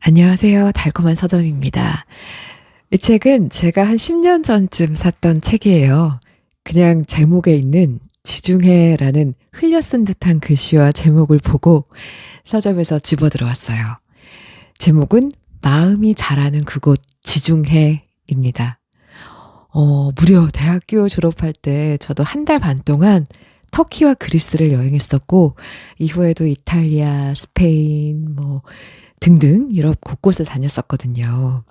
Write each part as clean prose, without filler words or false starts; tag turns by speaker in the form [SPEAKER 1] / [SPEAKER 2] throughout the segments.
[SPEAKER 1] 안녕하세요. 달콤한 서점입니다. 이 책은 제가 한 10년 전쯤 샀던 책이에요. 그냥 제목에 있는 지중해라는 흘려 쓴 듯한 글씨와 제목을 보고 서점에서 집어 들어왔어요. 제목은 마음이 자라는 그곳 지중해입니다. 무려 대학교 졸업할 때 저도 한 달 반 동안 터키와 그리스를 여행했었고, 이후에도 이탈리아, 스페인, 등등 유럽 곳곳을 다녔었거든요.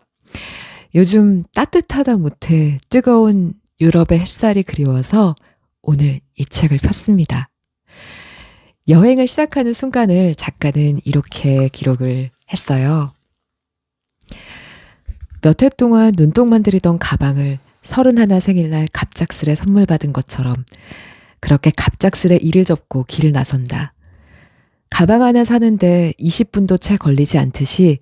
[SPEAKER 1] 요즘 따뜻하다 못해 뜨거운 유럽의 햇살이 그리워서 오늘 이 책을 폈습니다. 여행을 시작하는 순간을 작가는 이렇게 기록을 했어요. 몇 해 동안 눈독만 들이던 가방을 31 생일날 갑작스레 선물 받은 것처럼 그렇게 갑작스레 일을 접고 길을 나선다. 가방 하나 사는데 20분도 채 걸리지 않듯이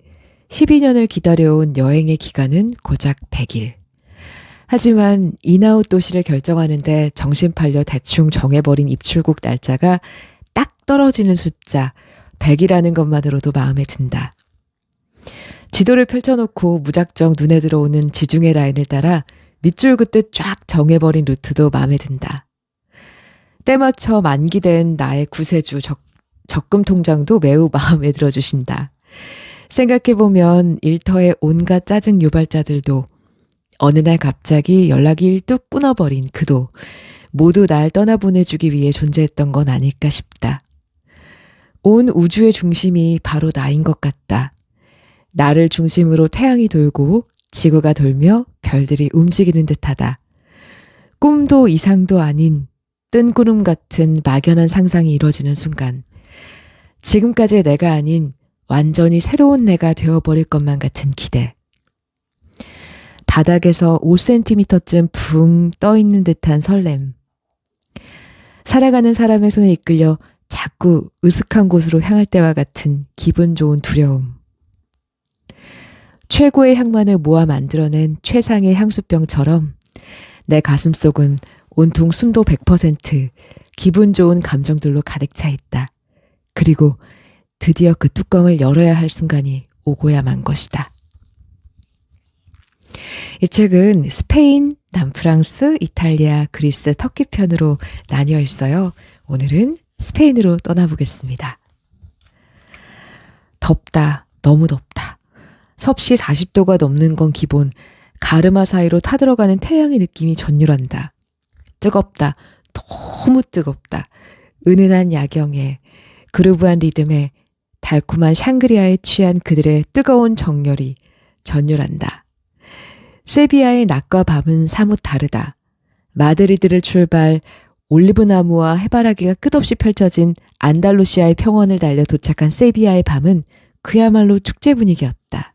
[SPEAKER 1] 12년을 기다려온 여행의 기간은 고작 100일. 하지만 인아웃 도시를 결정하는데 정신 팔려 대충 정해버린 입출국 날짜가 딱 떨어지는 숫자 100이라는 것만으로도 마음에 든다. 지도를 펼쳐놓고 무작정 눈에 들어오는 지중해 라인을 따라 밑줄 긋듯 쫙 정해버린 루트도 마음에 든다. 때맞춰 만기된 나의 구세주 적금 통장도 매우 마음에 들어주신다. 생각해보면 일터의 온갖 짜증 유발자들도 어느 날 갑자기 연락이 일뚝 끊어버린 그도 모두 날 떠나보내주기 위해 존재했던 건 아닐까 싶다. 온 우주의 중심이 바로 나인 것 같다. 나를 중심으로 태양이 돌고 지구가 돌며 별들이 움직이는 듯하다. 꿈도 이상도 아닌 뜬구름 같은 막연한 상상이 이루어지는 순간, 지금까지의 내가 아닌 완전히 새로운 내가 되어버릴 것만 같은 기대. 바닥에서 5cm쯤 붕 떠있는 듯한 설렘. 살아가는 사람의 손에 이끌려 자꾸 으슥한 곳으로 향할 때와 같은 기분 좋은 두려움. 최고의 향만을 모아 만들어낸 최상의 향수병처럼 내 가슴속은 온통 순도 100% 기분 좋은 감정들로 가득 차 있다. 그리고 드디어 그 뚜껑을 열어야 할 순간이 오고야만 것이다. 이 책은 스페인, 남프랑스, 이탈리아, 그리스, 터키 편으로 나뉘어 있어요. 오늘은 스페인으로 떠나보겠습니다. 덥다. 너무 덥다. 섭씨 40도가 넘는 건 기본. 가르마 사이로 타들어가는 태양의 느낌이 전율한다. 뜨겁다. 너무 뜨겁다. 은은한 야경에 그루브한 리듬에 달콤한 샹그리아에 취한 그들의 뜨거운 정열이 전율한다. 세비야의 낮과 밤은 사뭇 다르다. 마드리드를 출발 올리브나무와 해바라기가 끝없이 펼쳐진 안달루시아의 평원을 달려 도착한 세비야의 밤은 그야말로 축제 분위기였다.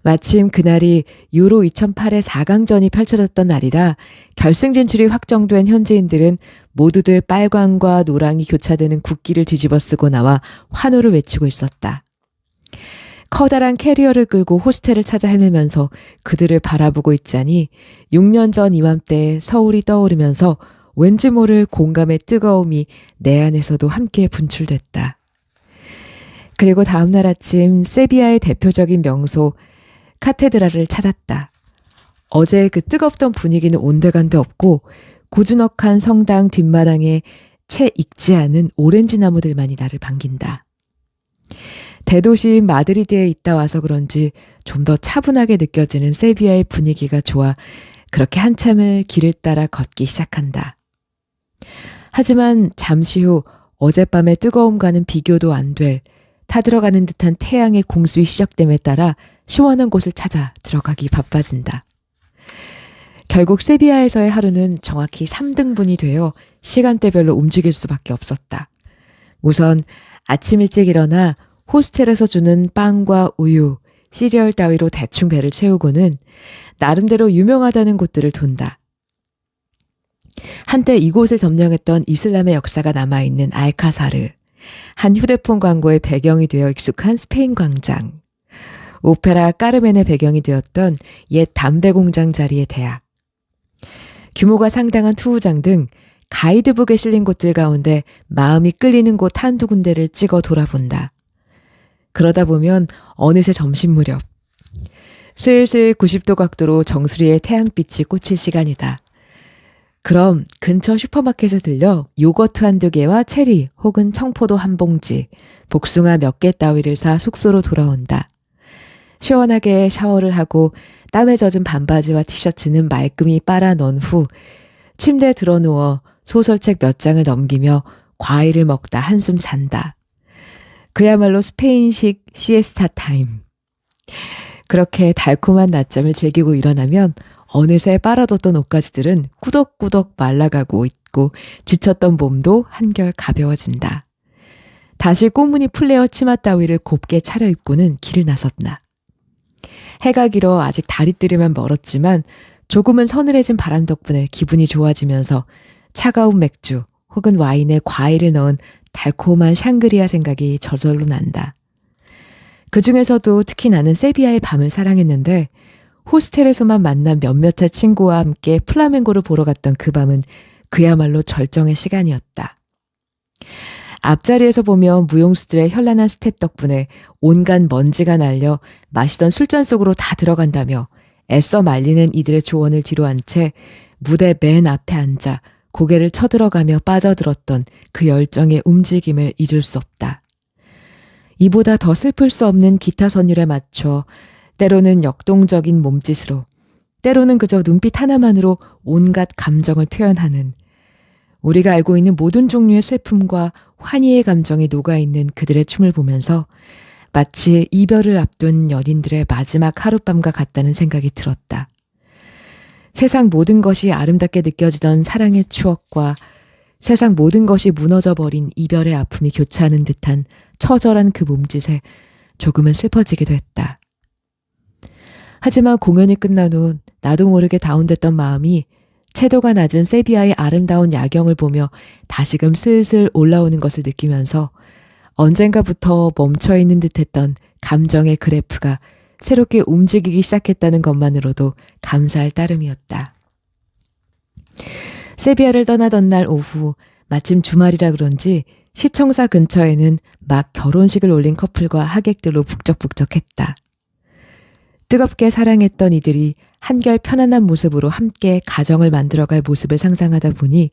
[SPEAKER 1] 마침 그날이 유로 2008의 4강전이 펼쳐졌던 날이라 결승 진출이 확정된 현지인들은 모두들 빨강과 노랑이 교차되는 국기를 뒤집어 쓰고 나와 환호를 외치고 있었다. 커다란 캐리어를 끌고 호스텔을 찾아 헤매면서 그들을 바라보고 있자니 6년 전 이맘때 서울이 떠오르면서 왠지 모를 공감의 뜨거움이 내 안에서도 함께 분출됐다. 그리고 다음날 아침 세비야의 대표적인 명소 카테드랄을 찾았다. 어제 그 뜨겁던 분위기는 온데간데 없고 고즈넉한 성당 뒷마당에 채 익지 않은 오렌지 나무들만이 나를 반긴다. 대도시인 마드리드에 있다 와서 그런지 좀 더 차분하게 느껴지는 세비야의 분위기가 좋아 그렇게 한참을 길을 따라 걷기 시작한다. 하지만 잠시 후 어젯밤의 뜨거움과는 비교도 안 될 타들어가는 듯한 태양의 공습이 시작됨에 따라 시원한 곳을 찾아 들어가기 바빠진다. 결국 세비야에서의 하루는 정확히 3등분이 되어 시간대별로 움직일 수밖에 없었다. 우선 아침 일찍 일어나 호스텔에서 주는 빵과 우유, 시리얼 따위로 대충 배를 채우고는 나름대로 유명하다는 곳들을 돈다. 한때 이곳을 점령했던 이슬람의 역사가 남아있는 알카사르, 한 휴대폰 광고의 배경이 되어 익숙한 스페인 광장, 오페라 까르멘의 배경이 되었던 옛 담배 공장 자리의 대학, 규모가 상당한 투우장 등 가이드북에 실린 곳들 가운데 마음이 끌리는 곳 한두 군데를 찍어 돌아본다. 그러다 보면 어느새 점심 무렵. 슬슬 90도 각도로 정수리에 태양빛이 꽂힐 시간이다. 그럼 근처 슈퍼마켓에 들려 요거트 한두 개와 체리 혹은 청포도 한 봉지, 복숭아 몇 개 따위를 사 숙소로 돌아온다. 시원하게 샤워를 하고 땀에 젖은 반바지와 티셔츠는 말끔히 빨아 넣은 후 침대에 드러누워 소설책 몇 장을 넘기며 과일을 먹다 한숨 잔다. 그야말로 스페인식 시에스타 타임. 그렇게 달콤한 낮잠을 즐기고 일어나면 어느새 빨아뒀던 옷가지들은 꾸덕꾸덕 말라가고 있고 지쳤던 몸도 한결 가벼워진다. 다시 꽃무늬 플레어 치마 따위를 곱게 차려입고는 길을 나섰다. 해가 길어 아직 다리뜨리만 멀었지만 조금은 서늘해진 바람 덕분에 기분이 좋아지면서 차가운 맥주 혹은 와인에 과일을 넣은 달콤한 샹그리아 생각이 저절로 난다. 그 중에서도 특히 나는 세비야의 밤을 사랑했는데 호스텔에서만 만난 몇몇의 친구와 함께 플라멩고를 보러 갔던 그 밤은 그야말로 절정의 시간이었다. 앞자리에서 보면 무용수들의 현란한 스텝 덕분에 온갖 먼지가 날려 마시던 술잔 속으로 다 들어간다며 애써 말리는 이들의 조언을 뒤로 한 채 무대 맨 앞에 앉아 고개를 쳐들어가며 빠져들었던 그 열정의 움직임을 잊을 수 없다. 이보다 더 슬플 수 없는 기타 선율에 맞춰 때로는 역동적인 몸짓으로, 때로는 그저 눈빛 하나만으로 온갖 감정을 표현하는, 우리가 알고 있는 모든 종류의 슬픔과 환희의 감정이 녹아있는 그들의 춤을 보면서 마치 이별을 앞둔 연인들의 마지막 하룻밤과 같다는 생각이 들었다. 세상 모든 것이 아름답게 느껴지던 사랑의 추억과 세상 모든 것이 무너져버린 이별의 아픔이 교차하는 듯한 처절한 그 몸짓에 조금은 슬퍼지기도 했다. 하지만 공연이 끝난 후 나도 모르게 다운됐던 마음이 채도가 낮은 세비야의 아름다운 야경을 보며 다시금 슬슬 올라오는 것을 느끼면서 언젠가부터 멈춰있는 듯했던 감정의 그래프가 새롭게 움직이기 시작했다는 것만으로도 감사할 따름이었다. 세비야를 떠나던 날 오후 마침 주말이라 그런지 시청사 근처에는 막 결혼식을 올린 커플과 하객들로 북적북적했다. 뜨겁게 사랑했던 이들이 한결 편안한 모습으로 함께 가정을 만들어갈 모습을 상상하다 보니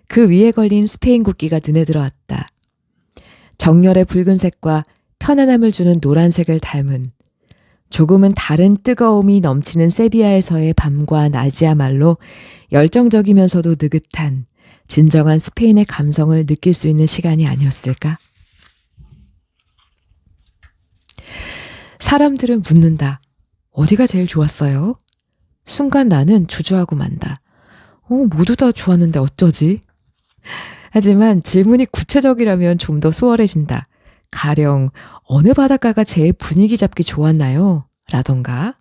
[SPEAKER 1] 그 위에 걸린 스페인 국기가 눈에 들어왔다. 정열의 붉은색과 편안함을 주는 노란색을 닮은 조금은 다른 뜨거움이 넘치는 세비야에서의 밤과 낮이야말로 열정적이면서도 느긋한 진정한 스페인의 감성을 느낄 수 있는 시간이 아니었을까? 사람들은 묻는다. 어디가 제일 좋았어요? 순간 나는 주저하고 만다. 모두 다 좋았는데 어쩌지? 하지만 질문이 구체적이라면 좀 더 수월해진다. 가령 어느 바닷가가 제일 분위기 잡기 좋았나요? 라던가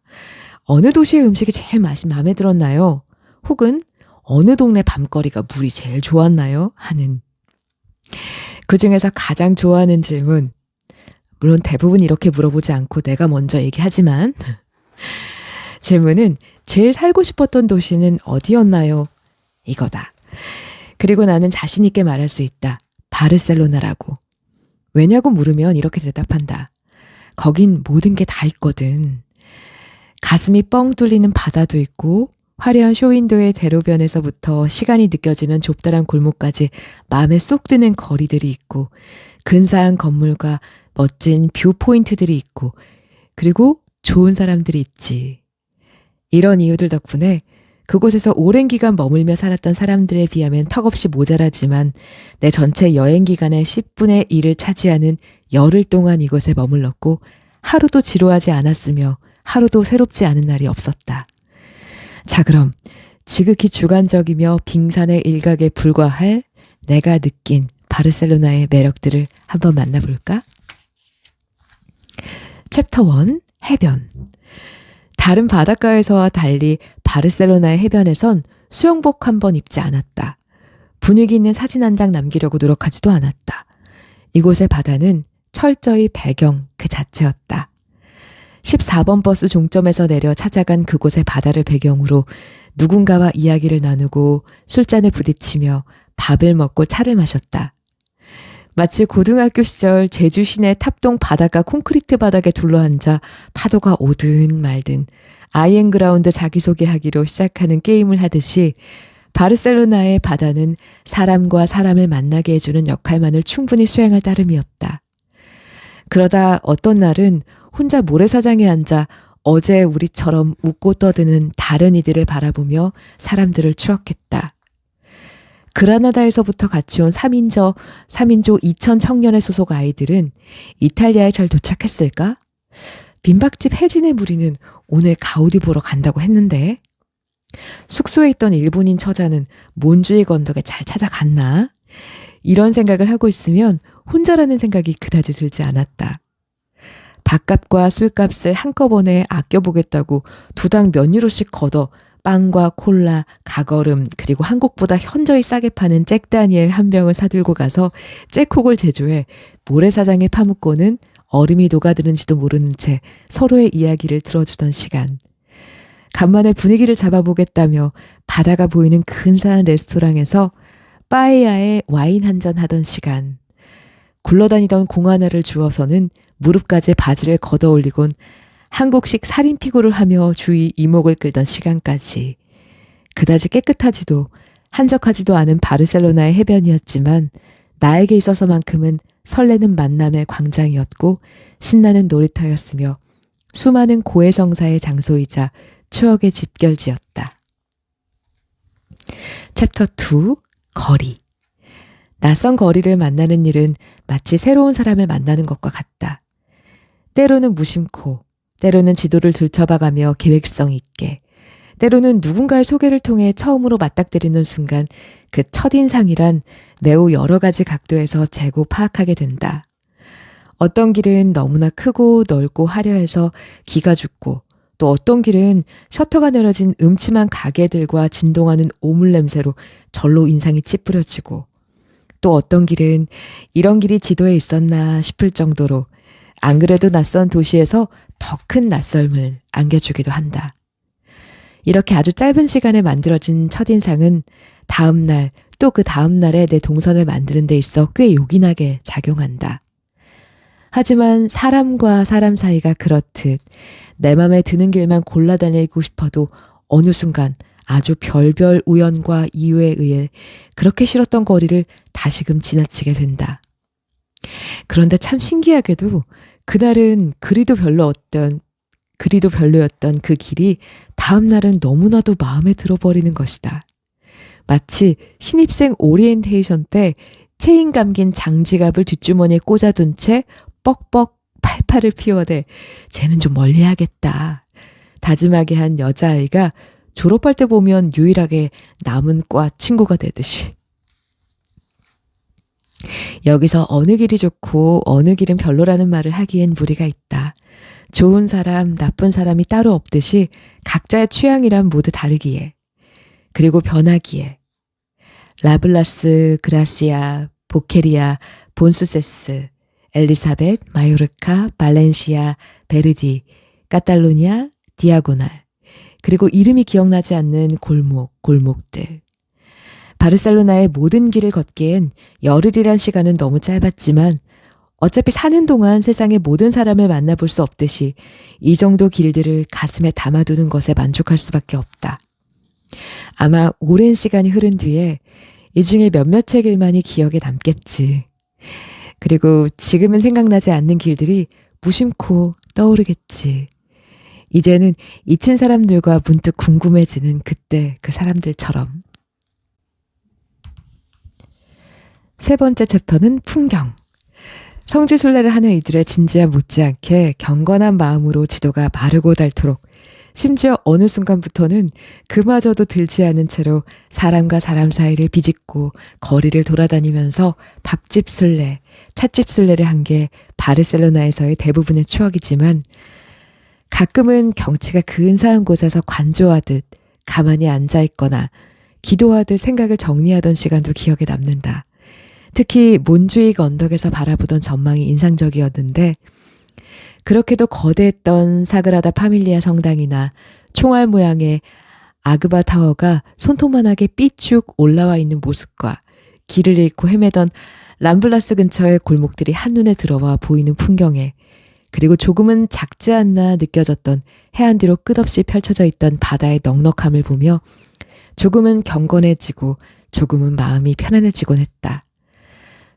[SPEAKER 1] 어느 도시의 음식이 제일 마음에 들었나요? 혹은 어느 동네 밤거리가 물이 제일 좋았나요? 하는 그 중에서 가장 좋아하는 질문, 물론 대부분 이렇게 물어보지 않고 내가 먼저 얘기하지만 질문은 제일 살고 싶었던 도시는 어디였나요? 이거다. 그리고 나는 자신 있게 말할 수 있다. 바르셀로나라고. 왜냐고 물으면 이렇게 대답한다. 거긴 모든 게 다 있거든. 가슴이 뻥 뚫리는 바다도 있고 화려한 쇼윈도의 대로변에서부터 시간이 느껴지는 좁다란 골목까지 마음에 쏙 드는 거리들이 있고 근사한 건물과 멋진 뷰 포인트들이 있고 그리고 좋은 사람들이 있지. 이런 이유들 덕분에 그곳에서 오랜 기간 머물며 살았던 사람들에 비하면 턱없이 모자라지만 내 전체 여행 기간의 10분의 1을 차지하는 열흘 동안 이곳에 머물렀고 하루도 지루하지 않았으며 하루도 새롭지 않은 날이 없었다. 자, 그럼 지극히 주관적이며 빙산의 일각에 불과할 내가 느낀 바르셀로나의 매력들을 한번 만나볼까? 챕터 1. 해변. 다른 바닷가에서와 달리 바르셀로나의 해변에선 수영복 한 번 입지 않았다. 분위기 있는 사진 한 장 남기려고 노력하지도 않았다. 이곳의 바다는 철저히 배경 그 자체였다. 14번 버스 종점에서 내려 찾아간 그곳의 바다를 배경으로 누군가와 이야기를 나누고 술잔에 부딪히며 밥을 먹고 차를 마셨다. 마치 고등학교 시절 제주 시내 탑동 바닷가 콘크리트 바닥에 둘러앉아 파도가 오든 말든 아이엠그라운드 자기소개하기로 시작하는 게임을 하듯이 바르셀로나의 바다는 사람과 사람을 만나게 해주는 역할만을 충분히 수행할 따름이었다. 그러다 어떤 날은 혼자 모래사장에 앉아 어제 우리처럼 웃고 떠드는 다른 이들을 바라보며 사람들을 추억했다. 그라나다에서부터 같이 온 3인조 2000 청년의 소속 아이들은 이탈리아에 잘 도착했을까? 민박집 혜진의 무리는 오늘 가우디 보러 간다고 했는데 숙소에 있던 일본인 처자는 몬주이 건덕에 잘 찾아갔나? 이런 생각을 하고 있으면 혼자라는 생각이 그다지 들지 않았다. 밥값과 술값을 한꺼번에 아껴보겠다고 두당 몇 유로씩 걷어 빵과 콜라, 가거름 그리고 한국보다 현저히 싸게 파는 잭다니엘 한 병을 사들고 가서 잭콕을 제조해 모래사장에 파묻고는 얼음이 녹아드는지도 모르는 채 서로의 이야기를 들어주던 시간. 간만에 분위기를 잡아보겠다며 바다가 보이는 근사한 레스토랑에서 빠에야에 와인 한잔 하던 시간. 굴러다니던 공 하나를 주워서는 무릎까지 바지를 걷어올리곤 한국식 살인피구를 하며 주위 이목을 끌던 시간까지. 그다지 깨끗하지도 한적하지도 않은 바르셀로나의 해변이었지만 나에게 있어서만큼은 설레는 만남의 광장이었고 신나는 놀이터였으며 수많은 고해성사의 장소이자 추억의 집결지였다. 챕터 2 거리. 낯선 거리를 만나는 일은 마치 새로운 사람을 만나는 것과 같다. 때로는 무심코, 때로는 지도를 들춰봐가며 계획성 있게, 때로는 누군가의 소개를 통해 처음으로 맞닥뜨리는 순간 그 첫인상이란 매우 여러 가지 각도에서 재고 파악하게 된다. 어떤 길은 너무나 크고 넓고 화려해서 기가 죽고 또 어떤 길은 셔터가 내려진 음침한 가게들과 진동하는 오물 냄새로 절로 인상이 찌푸려지고 또 어떤 길은 이런 길이 지도에 있었나 싶을 정도로 안 그래도 낯선 도시에서 더 큰 낯설음을 안겨주기도 한다. 이렇게 아주 짧은 시간에 만들어진 첫인상은 다음날 또 그 다음날에 내 동선을 만드는 데 있어 꽤 요긴하게 작용한다. 하지만 사람과 사람 사이가 그렇듯 내 맘에 드는 길만 골라다니고 싶어도 어느 순간 아주 별별 우연과 이유에 의해 그렇게 싫었던 거리를 다시금 지나치게 된다. 그런데 참 신기하게도 그날은 그리도 별로였던 그 길이 다음 날은 너무나도 마음에 들어버리는 것이다. 마치 신입생 오리엔테이션 때 체인 감긴 장지갑을 뒷주머니에 꽂아둔 채 뻑뻑 팔팔을 피워대 쟤는 좀 멀리하겠다 다짐하게 한 여자아이가 졸업할 때 보면 유일하게 남은 과 친구가 되듯이. 여기서 어느 길이 좋고 어느 길은 별로라는 말을 하기엔 무리가 있다. 좋은 사람, 나쁜 사람이 따로 없듯이 각자의 취향이란 모두 다르기에 그리고 변하기에 라블라스, 그라시아, 보케리아, 본수세스, 엘리사벳, 마요르카, 발렌시아, 베르디, 카탈루냐, 디아고날 그리고 이름이 기억나지 않는 골목들. 바르셀로나의 모든 길을 걷기엔 열흘이란 시간은 너무 짧았지만 어차피 사는 동안 세상의 모든 사람을 만나볼 수 없듯이 이 정도 길들을 가슴에 담아두는 것에 만족할 수밖에 없다. 아마 오랜 시간이 흐른 뒤에 이 중에 몇몇의 길만이 기억에 남겠지. 그리고 지금은 생각나지 않는 길들이 무심코 떠오르겠지. 이제는 잊힌 사람들과 문득 궁금해지는 그때 그 사람들처럼. 세 번째 챕터는 풍경. 성지순례를 하는 이들의 진지함 못지않게 경건한 마음으로 지도가 마르고 닳도록 심지어 어느 순간부터는 그마저도 들지 않은 채로 사람과 사람 사이를 비집고 거리를 돌아다니면서 밥집 순례, 찻집 순례를 한 게 바르셀로나에서의 대부분의 추억이지만 가끔은 경치가 근사한 곳에서 관조하듯 가만히 앉아있거나 기도하듯 생각을 정리하던 시간도 기억에 남는다. 특히 몬주익 언덕에서 바라보던 전망이 인상적이었는데 그렇게도 거대했던 사그라다 파밀리아 성당이나 총알 모양의 아그바 타워가 손톱만하게 삐쭉 올라와 있는 모습과 길을 잃고 헤매던 람블라스 근처의 골목들이 한눈에 들어와 보이는 풍경에, 그리고 조금은 작지 않나 느껴졌던 해안 뒤로 끝없이 펼쳐져 있던 바다의 넉넉함을 보며 조금은 경건해지고 조금은 마음이 편안해지곤 했다.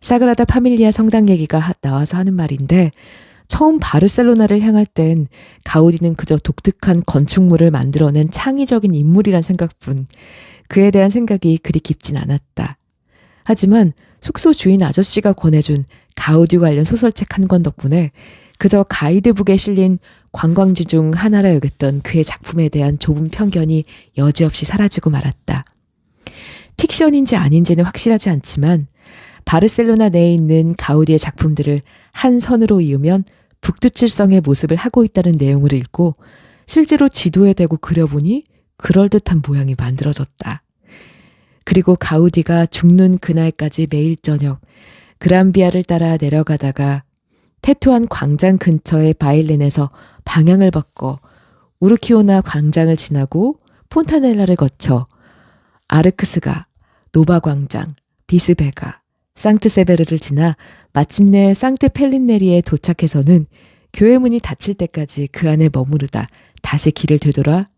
[SPEAKER 1] 사그라다 파밀리아 성당 얘기가 나와서 하는 말인데, 처음 바르셀로나를 향할 땐 가우디는 그저 독특한 건축물을 만들어낸 창의적인 인물이란 생각뿐, 그에 대한 생각이 그리 깊진 않았다. 하지만 숙소 주인 아저씨가 권해준 가우디 관련 소설책 한 권 덕분에 그저 가이드북에 실린 관광지 중 하나라 여겼던 그의 작품에 대한 좁은 편견이 여지없이 사라지고 말았다. 픽션인지 아닌지는 확실하지 않지만 바르셀로나 내에 있는 가우디의 작품들을 한 선으로 이으면 북두칠성의 모습을 하고 있다는 내용을 읽고 실제로 지도에 대고 그려보니 그럴듯한 모양이 만들어졌다. 그리고 가우디가 죽는 그날까지 매일 저녁 그란비아를 따라 내려가다가 테투안 광장 근처의 바일렌에서 방향을 바꿔 우르키오나 광장을 지나고 폰타넬라를 거쳐 아르크스가, 노바 광장, 비스베가, 상트세베르를 지나 마침내 상트 펠린네리에 도착해서는 교회 문이 닫힐 때까지 그 안에 머무르다 다시 길을 되돌아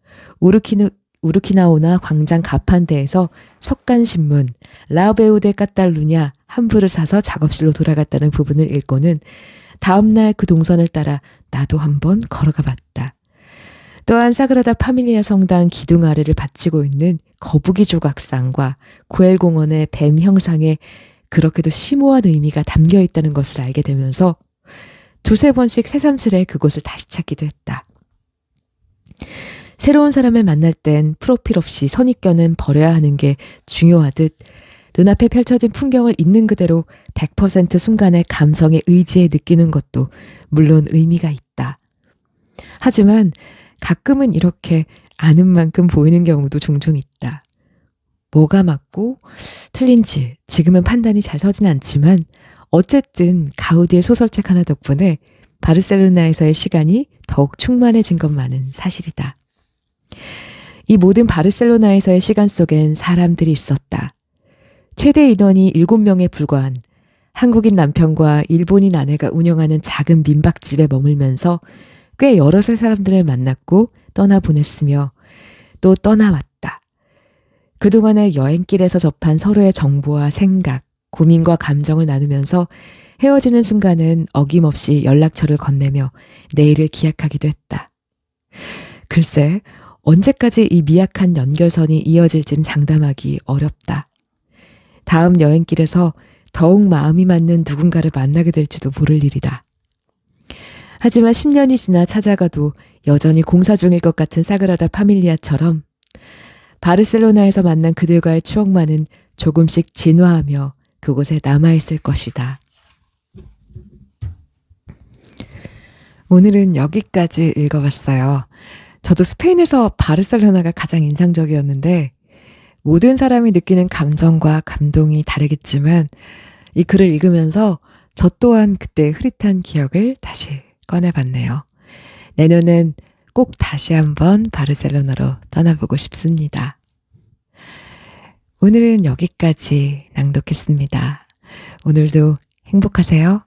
[SPEAKER 1] 우르키나오나 광장 가판대에서 석간신문 라베우데 까탈루냐 한 부를 사서 작업실로 돌아갔다는 부분을 읽고는 다음날 그 동선을 따라 나도 한번 걸어가 봤다. 또한 사그라다 파밀리아 성당 기둥 아래를 받치고 있는 거북이 조각상과 구엘 공원의 뱀 형상에 그렇게도 심오한 의미가 담겨 있다는 것을 알게 되면서 두세 번씩 새삼스레 그곳을 다시 찾기도 했다. 새로운 사람을 만날 땐 프로필 없이 선입견은 버려야 하는 게 중요하듯 눈앞에 펼쳐진 풍경을 있는 그대로 100% 순간의 감성에 의지해 느끼는 것도 물론 의미가 있다. 하지만 가끔은 이렇게 아는 만큼 보이는 경우도 종종 있다. 뭐가 맞고 틀린지 지금은 판단이 잘 서진 않지만 어쨌든 가우디의 소설책 하나 덕분에 바르셀로나에서의 시간이 더욱 충만해진 것만은 사실이다. 이 모든 바르셀로나에서의 시간 속엔 사람들이 있었다. 최대 인원이 7명에 불과한 한국인 남편과 일본인 아내가 운영하는 작은 민박집에 머물면서 꽤 여러 사람들을 만났고 떠나보냈으며 또 떠나왔다. 그동안의 여행길에서 접한 서로의 정보와 생각, 고민과 감정을 나누면서 헤어지는 순간은 어김없이 연락처를 건네며 내일을 기약하기도 했다. 글쎄, 언제까지 이 미약한 연결선이 이어질지는 장담하기 어렵다. 다음 여행길에서 더욱 마음이 맞는 누군가를 만나게 될지도 모를 일이다. 하지만 10년이 지나 찾아가도 여전히 공사 중일 것 같은 사그라다 파밀리아처럼 바르셀로나에서 만난 그들과의 추억만은 조금씩 진화하며 그곳에 남아있을 것이다. 오늘은 여기까지 읽어봤어요. 저도 스페인에서 바르셀로나가 가장 인상적이었는데 모든 사람이 느끼는 감정과 감동이 다르겠지만 이 글을 읽으면서 저 또한 그때 흐릿한 기억을 다시 꺼내봤네요. 내년엔 꼭 다시 한번 바르셀로나로 떠나보고 싶습니다. 오늘은 여기까지 낭독했습니다. 오늘도 행복하세요.